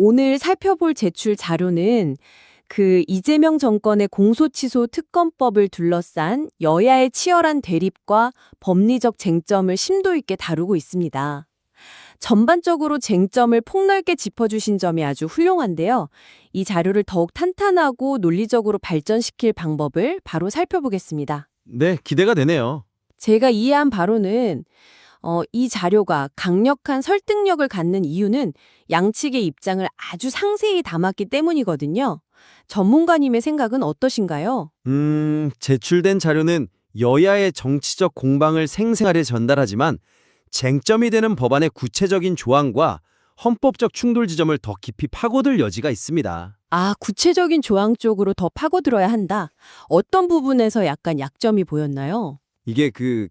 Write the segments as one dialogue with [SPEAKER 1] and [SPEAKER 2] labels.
[SPEAKER 1] 오늘 살펴볼 제출 자료는 그 이재명 정권의 공소취소 특검법을 둘러싼 여야의 치열한 대립과 법리적 쟁점을 심도 있게 다루고 있습니다. 전반적으로 쟁점을 폭넓게 짚어주신 점이 아주 훌륭한데요. 이 자료를 더욱 탄탄하고 논리적으로 발전시킬 방법을 바로 살펴보겠습니다.
[SPEAKER 2] 네, 기대가 되네요.
[SPEAKER 1] 제가 이해한 바로는 이 자료가 강력한 설득력을 갖는 이유는 양측의 입장을 아주 상세히 담았기 때문이거든요. 전문가님의 생각은 어떠신가요?
[SPEAKER 2] 제출된 자료는 여야의 정치적 공방을 생생하게 전달하지만 쟁점이 되는 법안의 구체적인 조항과 헌법적 충돌 지점을 더 깊이 파고들 여지가 있습니다.
[SPEAKER 1] 아, 구체적인 조항 쪽으로 더 파고들어야 한다. 어떤 부분에서 약간 약점이 보였나요?
[SPEAKER 2] 이게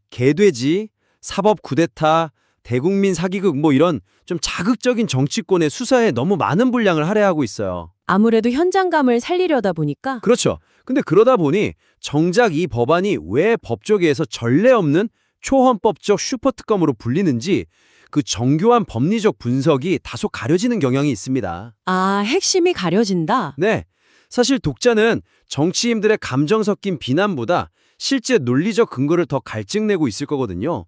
[SPEAKER 2] 개돼지, 사법 쿠데타, 대국민 사기극 이런 좀 자극적인 정치권의 수사에 너무 많은 분량을 할애하고 있어요.
[SPEAKER 1] 아무래도 현장감을 살리려다 보니까
[SPEAKER 2] 그렇죠. 근데 그러다 보니 정작 이 법안이 왜 법조계에서 전례 없는 초헌법적 슈퍼특검으로 불리는지 그 정교한 법리적 분석이 다소 가려지는 경향이 있습니다.
[SPEAKER 1] 아, 핵심이 가려진다.
[SPEAKER 2] 네, 사실 독자는 정치인들의 감정 섞인 비난보다 실제 논리적 근거를 더 갈증내고 있을 거거든요.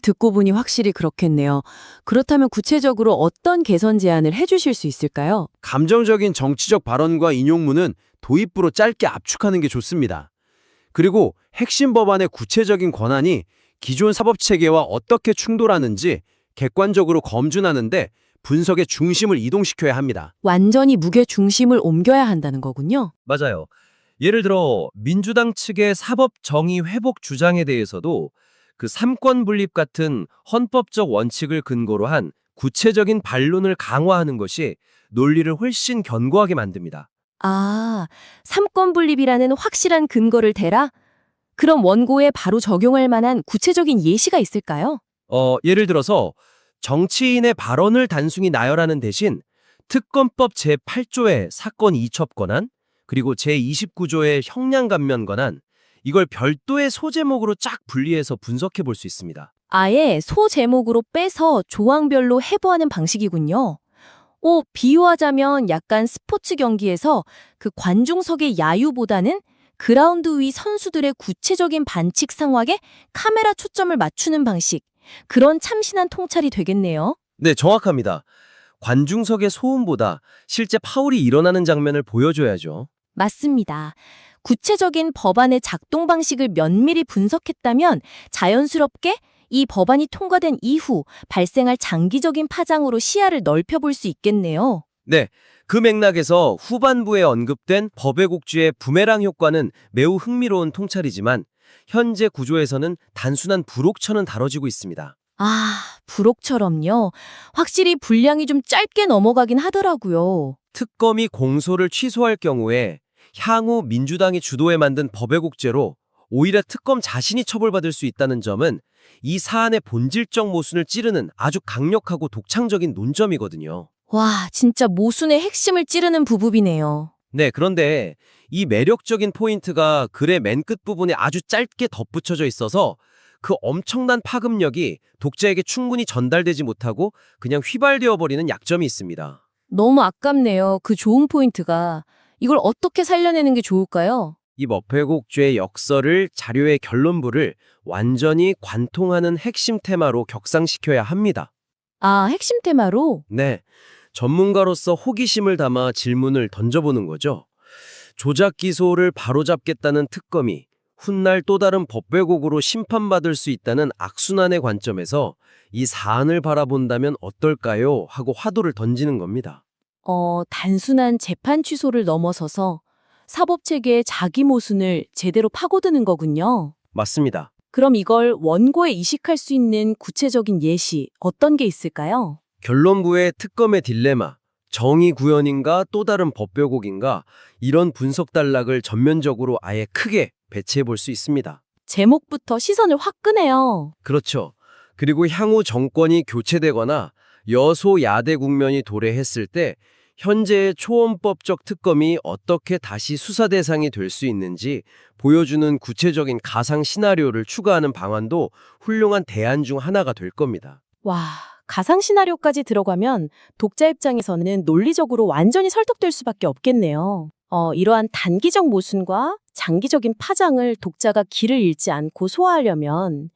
[SPEAKER 1] 듣고 보니 확실히 그렇겠네요. 그렇다면 구체적으로 어떤 개선 제안을 해주실 수 있을까요?
[SPEAKER 2] 감정적인 정치적 발언과 인용문은 도입부로 짧게 압축하는 게 좋습니다. 그리고 핵심 법안의 구체적인 권한이 기존 사법체계와 어떻게 충돌하는지 객관적으로 검증하는데 분석의 중심을 이동시켜야 합니다.
[SPEAKER 1] 완전히 무게 중심을 옮겨야 한다는 거군요.
[SPEAKER 3] 맞아요. 예를 들어 민주당 측의 사법 정의 회복 주장에 대해서도 그 삼권 분립 같은 헌법적 원칙을 근거로 한 구체적인 반론을 강화하는 것이 논리를 훨씬 견고하게 만듭니다.
[SPEAKER 1] 아, 삼권 분립이라는 확실한 근거를 대라? 그럼 원고에 바로 적용할 만한 구체적인 예시가 있을까요?
[SPEAKER 3] 예를 들어서 정치인의 발언을 단순히 나열하는 대신 특검법 제8조의 사건 이첩 권한, 그리고 제29조의 형량 감면 권한, 이걸 별도의 소제목으로 쫙 분리해서 분석해 볼 수 있습니다.
[SPEAKER 1] 아예 소제목으로 빼서 조항별로 해부하는 방식이군요. 비유하자면 약간 스포츠 경기에서 그 관중석의 야유보다는 그라운드 위 선수들의 구체적인 반칙 상황에 카메라 초점을 맞추는 방식. 그런 참신한 통찰이 되겠네요.
[SPEAKER 3] 네, 정확합니다. 관중석의 소음보다 실제 파울이 일어나는 장면을 보여줘야죠.
[SPEAKER 1] 맞습니다. 구체적인 법안의 작동 방식을 면밀히 분석했다면 자연스럽게 이 법안이 통과된 이후 발생할 장기적인 파장으로 시야를 넓혀볼 수 있겠네요.
[SPEAKER 3] 네, 그 맥락에서 후반부에 언급된 법의 곡주의 부메랑 효과는 매우 흥미로운 통찰이지만 현재 구조에서는 단순한 불옥처럼 다뤄지고 있습니다.
[SPEAKER 1] 아, 부록처럼요. 확실히 분량이 좀 짧게 넘어가긴 하더라고요.
[SPEAKER 3] 특검이 공소를 취소할 경우에 향후 민주당이 주도해 만든 법의 곡제로 오히려 특검 자신이 처벌받을 수 있다는 점은 이 사안의 본질적 모순을 찌르는 아주 강력하고 독창적인 논점이거든요.
[SPEAKER 1] 와, 진짜 모순의 핵심을 찌르는 부분이네요.
[SPEAKER 3] 네, 그런데 이 매력적인 포인트가 글의 맨 끝부분에 아주 짧게 덧붙여져 있어서 그 엄청난 파급력이 독자에게 충분히 전달되지 못하고 그냥 휘발되어 버리는 약점이 있습니다.
[SPEAKER 1] 너무 아깝네요. 그 좋은 포인트가. 이걸 어떻게 살려내는 게 좋을까요?
[SPEAKER 3] 이 법회곡죄의 역설을 자료의 결론부를 완전히 관통하는 핵심 테마로 격상시켜야 합니다.
[SPEAKER 1] 아, 핵심 테마로?
[SPEAKER 3] 네, 전문가로서 호기심을 담아 질문을 던져보는 거죠. 조작 기소를 바로잡겠다는 특검이 훗날 또 다른 법회곡으로 심판받을 수 있다는 악순환의 관점에서 이 사안을 바라본다면 어떨까요? 하고 화두를 던지는 겁니다.
[SPEAKER 1] 단순한 재판 취소를 넘어서서 사법체계의 자기 모순을 제대로 파고드는 거군요.
[SPEAKER 3] 맞습니다.
[SPEAKER 1] 그럼 이걸 원고에 이식할 수 있는 구체적인 예시 어떤 게 있을까요?
[SPEAKER 3] 결론부의 특검의 딜레마, 정의 구현인가 또 다른 법회곡인가 이런 분석 단락을 전면적으로 아예 크게 배치해 볼 수 있습니다.
[SPEAKER 1] 제목부터 시선을 확 끄네요.
[SPEAKER 3] 그렇죠. 그리고 향후 정권이 교체되거나 여소야대 국면이 도래했을 때 현재의 초헌법적 특검이 어떻게 다시 수사 대상이 될 수 있는지 보여주는 구체적인 가상 시나리오를 추가하는 방안도 훌륭한 대안 중 하나가 될 겁니다.
[SPEAKER 1] 와,
[SPEAKER 4] 가상 시나리오까지 들어가면 독자 입장에서는 논리적으로 완전히 설득될 수밖에 없겠네요. 이러한 단기적 모순과 장기적인 파장을 독자가 길을 잃지 않고 소화하려면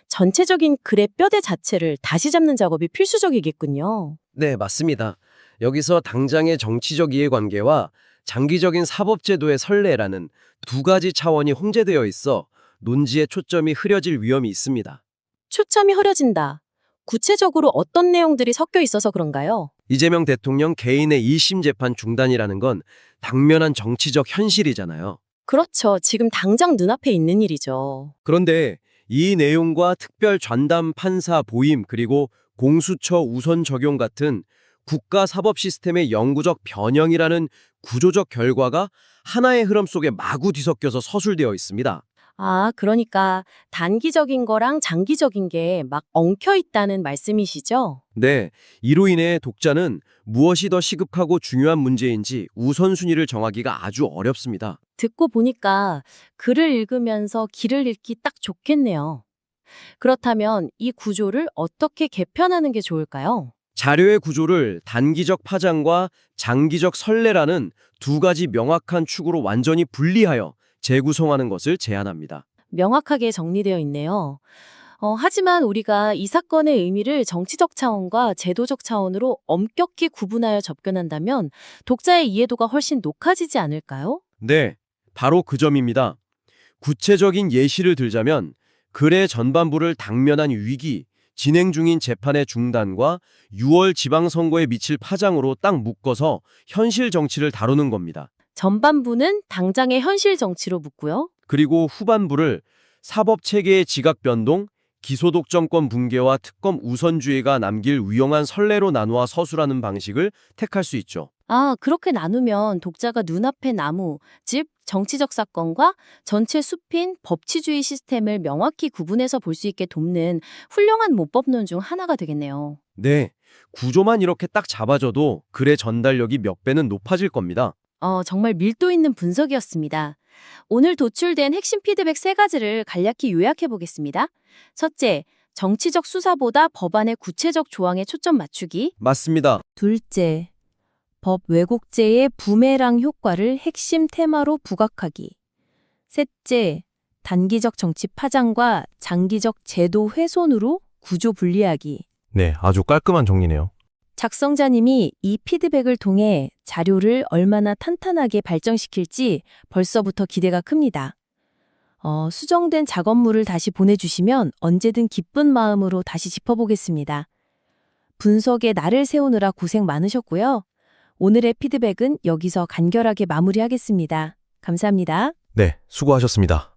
[SPEAKER 4] 전체적인 글의 뼈대 자체를 다시 잡는 작업이 필수적이겠군요.
[SPEAKER 3] 네, 맞습니다. 여기서 당장의 정치적 이해관계와 장기적인 사법제도의 선례라는 두 가지 차원이 홍제되어 있어 논지의 초점이 흐려질 위험이 있습니다.
[SPEAKER 4] 초점이 흐려진다. 구체적으로 어떤 내용들이 섞여 있어서 그런가요?
[SPEAKER 3] 이재명 대통령 개인의 1심 재판 중단이라는 건 당면한 정치적 현실이잖아요.
[SPEAKER 4] 그렇죠. 지금 당장 눈앞에 있는 일이죠.
[SPEAKER 3] 그런데 이 내용과 특별 전담 판사 보임 그리고 공수처 우선 적용 같은 국가 사법 시스템의 영구적 변형이라는 구조적 결과가 하나의 흐름 속에 마구 뒤섞여서 서술되어 있습니다.
[SPEAKER 4] 그러니까 단기적인 거랑 장기적인 게 막 엉켜 있다는 말씀이시죠?
[SPEAKER 3] 네, 이로 인해 독자는 무엇이 더 시급하고 중요한 문제인지 우선순위를 정하기가 아주 어렵습니다.
[SPEAKER 4] 듣고 보니까 글을 읽으면서 길을 잃기 딱 좋겠네요. 그렇다면 이 구조를 어떻게 개편하는 게 좋을까요?
[SPEAKER 3] 자료의 구조를 단기적 파장과 장기적 선례라는 두 가지 명확한 축으로 완전히 분리하여 재구성하는 것을 제안합니다.
[SPEAKER 4] 명확하게 정리되어 있네요. 하지만 우리가 이 사건의 의미를 정치적 차원과 제도적 차원으로 엄격히 구분하여 접근한다면 독자의 이해도가 훨씬 높아지지 않을까요?
[SPEAKER 3] 네, 바로 그 점입니다. 구체적인 예시를 들자면 글의 전반부를 당면한 위기, 진행 중인 재판의 중단과 6월 지방선거에 미칠 파장으로 딱 묶어서 현실 정치를 다루는 겁니다.
[SPEAKER 4] 전반부는 당장의 현실 정치로 묻고요.
[SPEAKER 3] 그리고 후반부를 사법체계의 지각 변동, 기소독점권 붕괴와 특검 우선주의가 남길 위험한 선례로 나누어 서술하는 방식을 택할 수 있죠.
[SPEAKER 4] 그렇게 나누면 독자가 눈앞에 나무, 즉 정치적 사건과 전체 숲인 법치주의 시스템을 명확히 구분해서 볼 수 있게 돕는 훌륭한 문법론 중 하나가 되겠네요.
[SPEAKER 3] 네, 구조만 이렇게 딱 잡아줘도 글의 전달력이 몇 배는 높아질 겁니다.
[SPEAKER 4] 정말 밀도 있는 분석이었습니다. 오늘 도출된 핵심 피드백 3가지를 간략히 요약해 보겠습니다. 첫째, 정치적 수사보다 법안의 구체적 조항에 초점 맞추기.
[SPEAKER 3] 맞습니다.
[SPEAKER 1] 둘째, 법 왜곡죄의 부메랑 효과를 핵심 테마로 부각하기. 셋째, 단기적 정치 파장과 장기적 제도 훼손으로 구조 분리하기.
[SPEAKER 5] 네, 아주 깔끔한 정리네요.
[SPEAKER 1] 작성자님이 이 피드백을 통해 자료를 얼마나 탄탄하게 발전시킬지 벌써부터 기대가 큽니다. 수정된 작업물을 다시 보내주시면 언제든 기쁜 마음으로 다시 짚어보겠습니다. 분석에 날을 세우느라 고생 많으셨고요. 오늘의 피드백은 여기서 간결하게 마무리하겠습니다. 감사합니다.
[SPEAKER 5] 네, 수고하셨습니다.